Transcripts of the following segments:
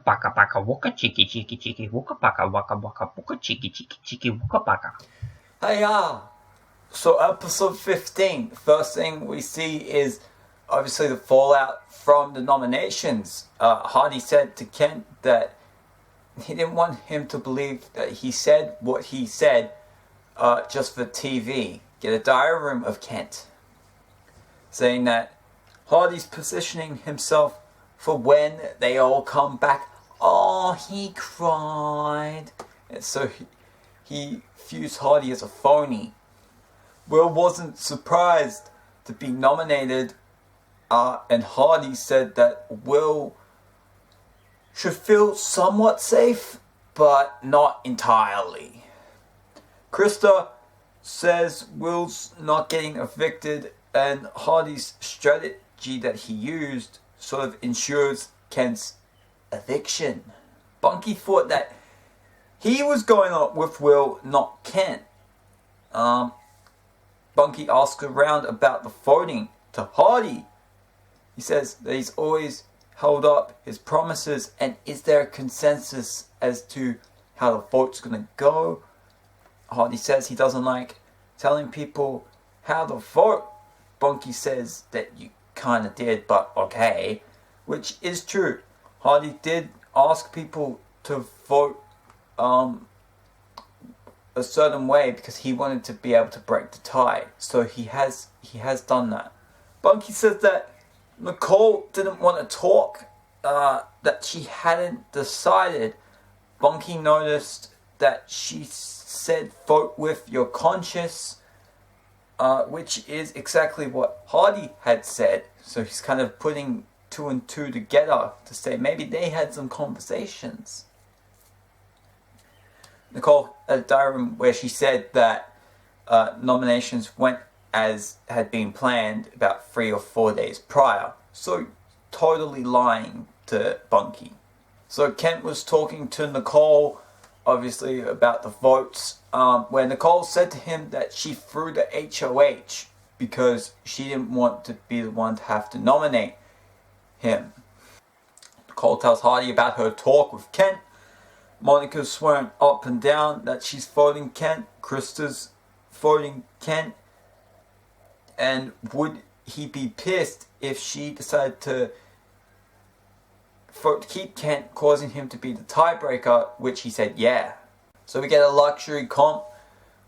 paka paka waka chiki chiki chiki waka paka waka waka waka chiki chiki chiki waka paka. Hey, so episode 15, first thing we see is obviously the fallout from the nominations. Hardy said to Kent that he didn't want him to believe that he said what he said just for TV. Get a diary room of Kent, saying that Hardy's positioning himself for when they all come back. Oh, he cried. And so he views Hardy as a phony. Will wasn't surprised to be nominated, and Hardy said that Will should feel somewhat safe, but not entirely. Krista says Will's not getting evicted, and Hardy's strategy that he used sort of ensures Kent's eviction. Bunky thought that he was going on with Will, not Kent. Bunky asks around about the voting to Hardy. He says that he's always held up his promises, and is there a consensus as to how the vote's going to go? Hardy says he doesn't like telling people how to vote. Bunky says that you kind of did, but okay, which is true. Hardy did ask people to vote a certain way because he wanted to be able to break the tie. So he has done that. Bunky says that Nicole didn't want to talk, that she hadn't decided. Bunky noticed that she said vote with your conscience, which is exactly what Hardy had said. So he's kind of putting two and two together to say maybe they had some conversations. Nicole at a diary room where she said that nominations went as had been planned about 3 or 4 days prior. So totally lying to Bunky. So Kent was talking to Nicole, obviously, about the votes, where Nicole said to him that she threw the HOH because she didn't want to be the one to have to nominate him. Nicole tells Hardy about her talk with Kent. Monica's swearing up and down that she's voting Kent. Krista's voting Kent. And would he be pissed if she decided to vote to keep Kent, causing him to be the tiebreaker, which he said yeah. So we get a luxury comp,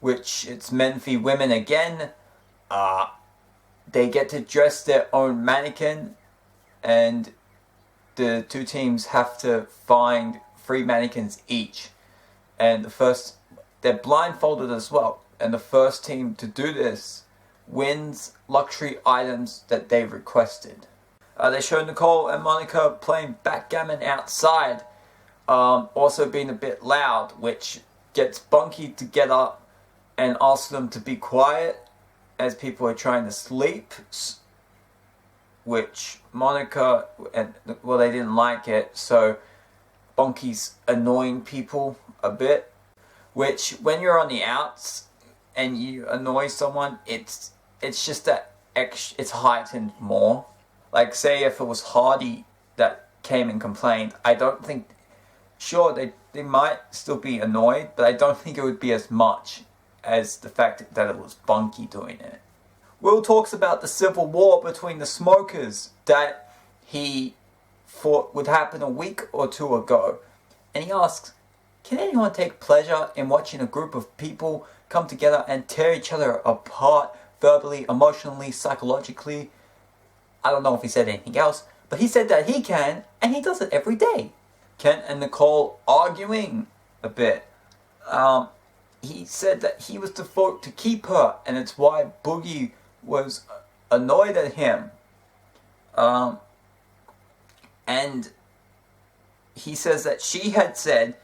which it's men v women again. They get to dress their own mannequin, and the two teams have to find 3 mannequins each, and they're blindfolded as well, and the first team to do this wins luxury items that they requested. They show Nicole and Monica playing backgammon outside, also being a bit loud, which gets Bunky to get up and ask them to be quiet as people are trying to sleep, which Monica and they didn't like it, so Bunky's annoying people a bit, which when you're on the outs and you annoy someone, it's just that it's heightened more. Like, say if it was Hardy that came and complained, I don't think, sure, they might still be annoyed, but I don't think it would be as much as the fact that it was Bunky doing it. Will talks about the civil war between the smokers that he thought would happen a week or 2 ago. And he asks, can anyone take pleasure in watching a group of people come together and tear each other apart verbally, emotionally, psychologically? I don't know if he said anything else, but he said that he can, and he does it every day. Kent and Nicole arguing a bit. He said that he was to vote to keep her, and it's why Boogie was annoyed at him. And he says that she had said,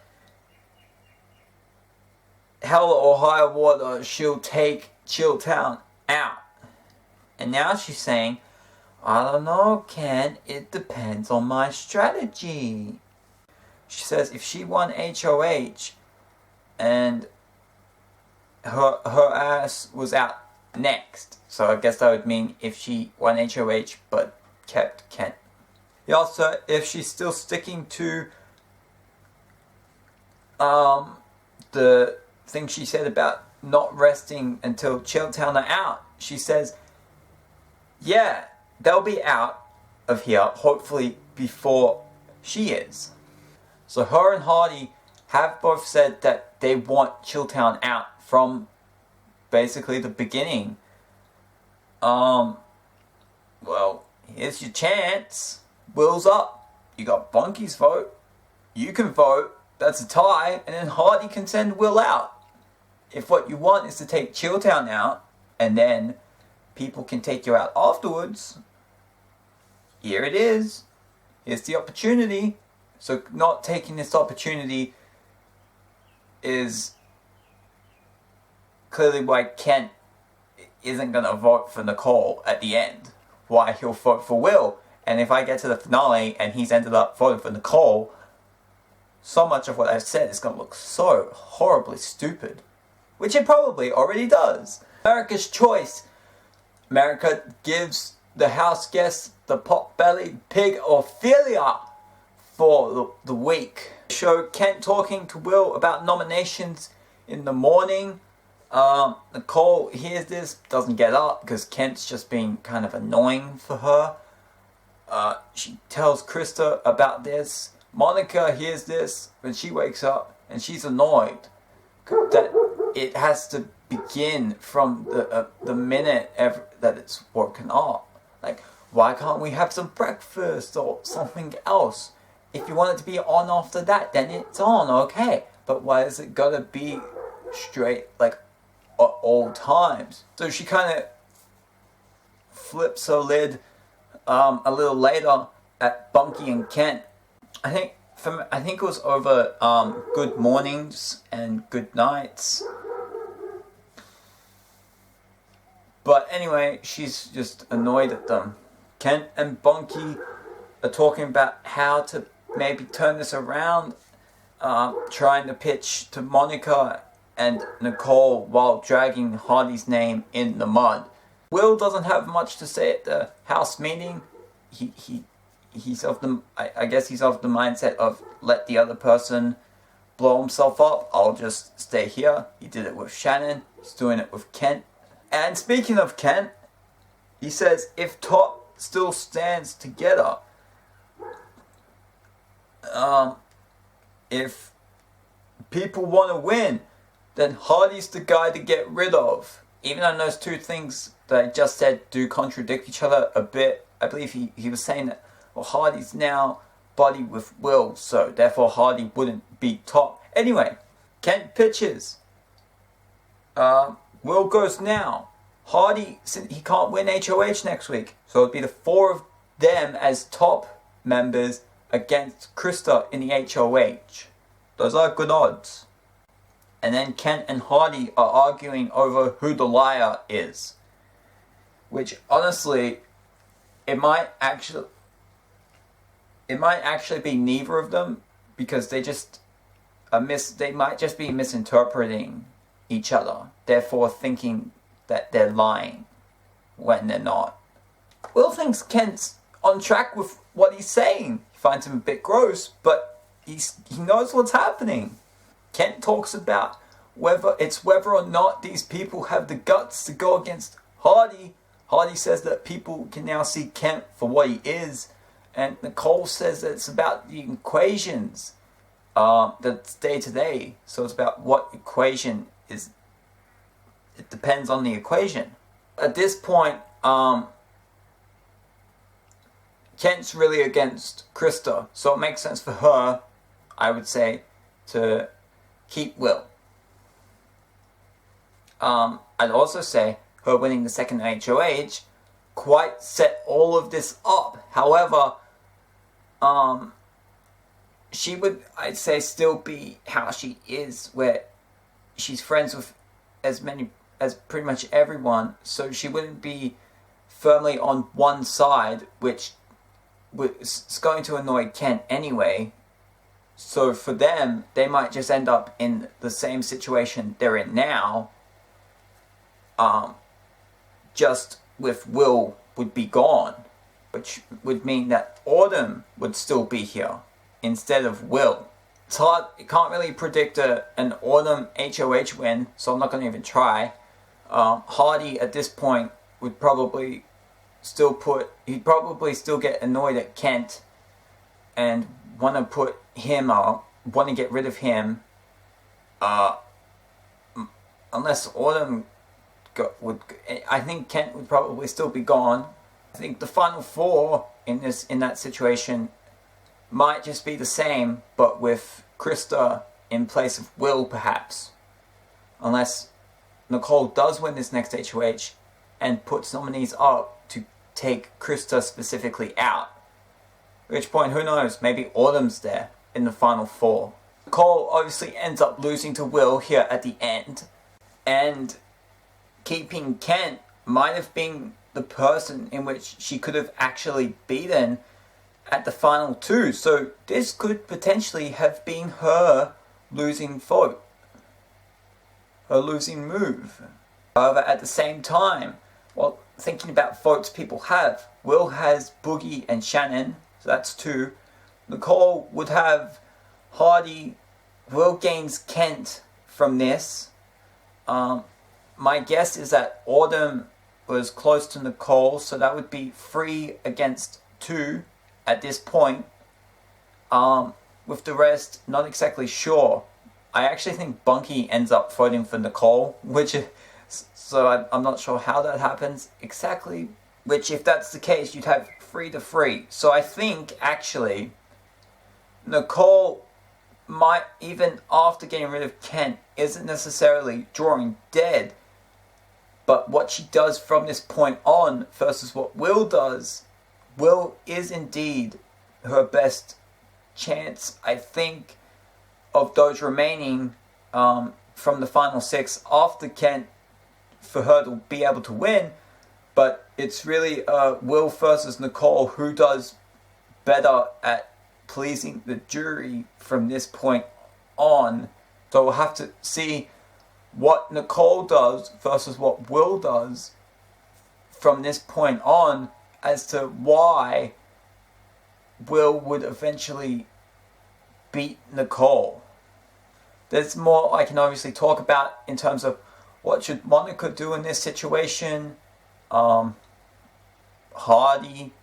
hell or high water, she'll take Chilltown out. And now she's saying, I don't know, Ken, it depends on my strategy. She says if she won HOH and her ass was out next. So I guess that would mean if she won HOH but kept Kent. He also, if she's still sticking to the thing she said about not resting until Chilltown are out. She says, yeah, they'll be out of here hopefully before she is. So her and Hardy have both said that they want Chilltown out from basically the beginning. Well, here's your chance. Will's up. You got Bunky's vote. You can vote. That's a tie. And then Hardy can send Will out. If what you want is to take Chilltown out, and then people can take you out afterwards, here it is. Here's the opportunity. So not taking this opportunity is clearly why Kent isn't going to vote for Nicole at the end. Why he'll vote for Will. And if I get to the finale and he's ended up voting for Nicole, so much of what I've said is going to look so horribly stupid. Which it probably already does. America's Choice. America gives the house guests the pot-bellied pig Ophelia for the week. Show Kent talking to Will about nominations in the morning. Nicole hears this, doesn't get up because Kent's just being kind of annoying for her. She tells Krista about this. Monica hears this when she wakes up and she's annoyed that it has to begin from the minute that it's woken up. Like, why can't we have some breakfast or something else? If you want it to be on after that, then it's on, okay. But why is it gotta be straight, like, at all times? So she kind of flips her lid a little later at Bunky and Kent. I think it was over good mornings and good nights. But anyway, she's just annoyed at them. Kent and Bunky are talking about how to maybe turn this around, trying to pitch to Monica and Nicole while dragging Hardy's name in the mud. Will doesn't have much to say at the house meeting. He's of the, I guess he's of the mindset of let the other person blow himself up. I'll just stay here. He did it with Shannon. He's doing it with Kent. And speaking of Kent, he says if Top still stands together, if people want to win, then Hardy's the guy to get rid of. Even though those two things that I just said do contradict each other a bit, I believe he was saying that, well, Hardy's now buddy with Will, so therefore Hardy wouldn't beat Top. Anyway, Kent pitches. Will goes now. Hardy, he can't win HOH next week, so it'd be the four of them as top members against Krista in the HOH. Those are good odds. And then Kent and Hardy are arguing over who the liar is. Which, honestly, it might actually be neither of them, because they might just be misinterpreting each other, therefore thinking that they're lying when they're not. Will thinks Kent's on track with what he's saying. He finds him a bit gross, but he knows what's happening. Kent talks about whether or not these people have the guts to go against Hardy. Hardy says that people can now see Kent for what he is, and Nicole says that it's about the equations that's day to day. So it's about what equation is. It depends on the equation. At this point, Kent's really against Krista, so it makes sense for her, I would say, to keep Will. I'd also say her winning the second HOH quite set all of this up. However, she would, I'd say, still be how she is, where she's friends with as pretty much everyone, so she wouldn't be firmly on one side, which was going to annoy Kent anyway. So for them, they might just end up in the same situation they're in now, just with Will would be gone, which would mean that Autumn would still be here instead of Will. it's hard. You can't really predict an Autumn HOH win, so I'm not going to even try. Hardy at this point would probably still he'd probably still get annoyed at Kent and want to put him up, want to get rid of him. Unless Autumn I think Kent would probably still be gone. I think the final four in that situation might just be the same, but with Krista in place of Will, perhaps. Unless Nicole does win this next HOH and puts nominees up to take Krista specifically out. At which point, who knows, maybe Autumn's there in the final four. Nicole obviously ends up losing to Will here at the end, and keeping Kent might have been the person in which she could have actually beaten at the final two. So this could potentially have been her losing vote, her losing move. However, at the same time, well, thinking about votes people have, Will has Boogie and Shannon, so that's two. Nicole would have Hardy. Will gains Kent from this. My guess is that Autumn was close to Nicole, so that would be 3 against 2 at this point. With the rest, not exactly sure. I actually think Bunky ends up voting for Nicole, so I'm not sure how that happens exactly. Which, if that's the case, you'd have 3 to 3. So I think, actually, Nicole might, even after getting rid of Kent, isn't necessarily drawing dead. But what she does from this point on versus what Will does, Will is indeed her best chance, I think, of those remaining from the final 6 after Kent for her to be able to win. But it's really Will versus Nicole, who does better at pleasing the jury from this point on. So we'll have to see what Nicole does versus what Will does from this point on as to why Will would eventually beat Nicole. There's more I can obviously talk about in terms of what should Monica do in this situation. Hardy,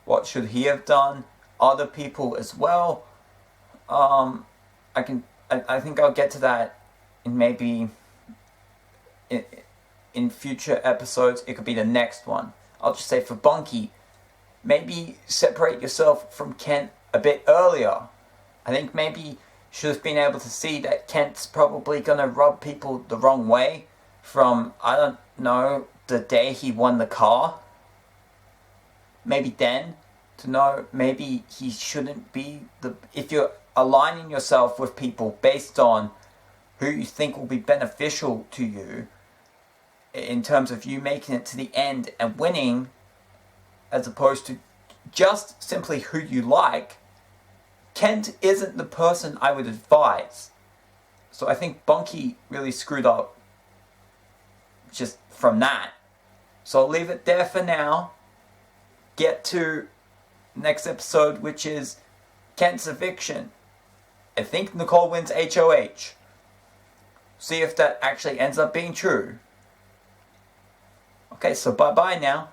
what should he have done? Other people as well. I think I'll get to that in maybe in future episodes. It could be the next one. I'll just say for Bunky, maybe separate yourself from Kent a bit earlier. I think maybe you should have been able to see that Kent's probably gonna rub people the wrong way from, I don't know, the day he won the car. Maybe then to know maybe he shouldn't be if you're aligning yourself with people based on who you think will be beneficial to you in terms of you making it to the end and winning, as opposed to just simply who you like, Kent isn't the person I would advise. So I think Bunky really screwed up just from that. So I'll leave it there for now. Get to next episode, which is Kent's eviction. I think Nicole wins HOH. See if that actually ends up being true. Okay, so bye-bye now.